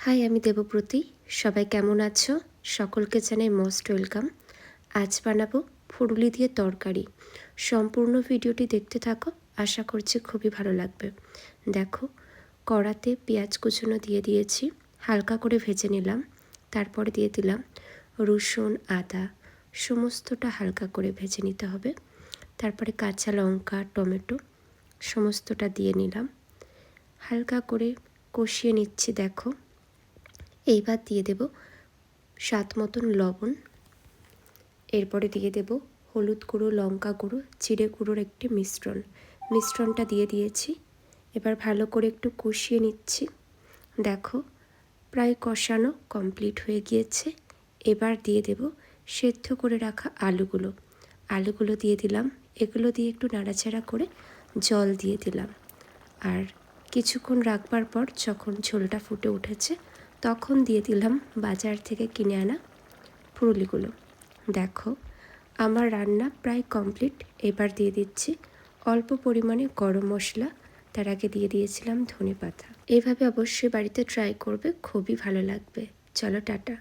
High, আমি দেবপ্রতি। সবাই কেমন আছো? সকলকে জানাই মোস্ট ওয়েলকাম। আজ বানাবো ফুরুলি দিয়ে তরকারি। সম্পূর্ণ ভিডিওটি দেখতে থাকো, আশা করছি খুবই ভালো লাগবে। দেখো, কড়াতে পেঁয়াজ কুচনো দিয়ে দিয়েছি, হালকা করে ভেজে নিলাম। তারপরে দিয়ে দিলাম রসুন, আদা, সমস্তটা হালকা করে ভেজে নিতে হবে। তারপরে কাঁচা লঙ্কা, টমেটো সমস্তটা দিয়ে নিলাম, হালকা করে কষিয়ে নিচ্ছি। দেখো, এইবার দিয়ে দেব স্বাদ মতন লবণ, এরপরে দিয়ে দেব হলুদ গুঁড়ো, লঙ্কা গুঁড়ো, জিরে গুঁড়োর একটি মিশ্রণটা দিয়ে দিয়েছি। এবার ভালো করে একটু কষিয়ে নিচ্ছি। দেখো, প্রায় কষানো কমপ্লিট হয়ে গিয়েছে। এবার দিয়ে দেব সেদ্ধ করে রাখা আলুগুলো দিয়ে দিলাম। এগুলো দিয়ে একটু নাড়াচাড়া করে জল দিয়ে দিলাম। আর কিছুক্ষণ রাখবার পর যখন ঝোলটা ফুটে উঠেছে তখন দিয়ে দিলাম বাজার থেকে কিনে আনা ফুরুলিগুলো। দেখো, আমার রান্না প্রায় কমপ্লিট। এবার দিয়ে দিচ্ছি অল্প পরিমাণে গরম মশলা, তার আগে দিয়ে দিয়েছিলাম ধনেপাতা। এইভাবে অবশ্যই বাড়িতে ট্রাই করবে, খুবই ভালো লাগবে। চলো, টাটা।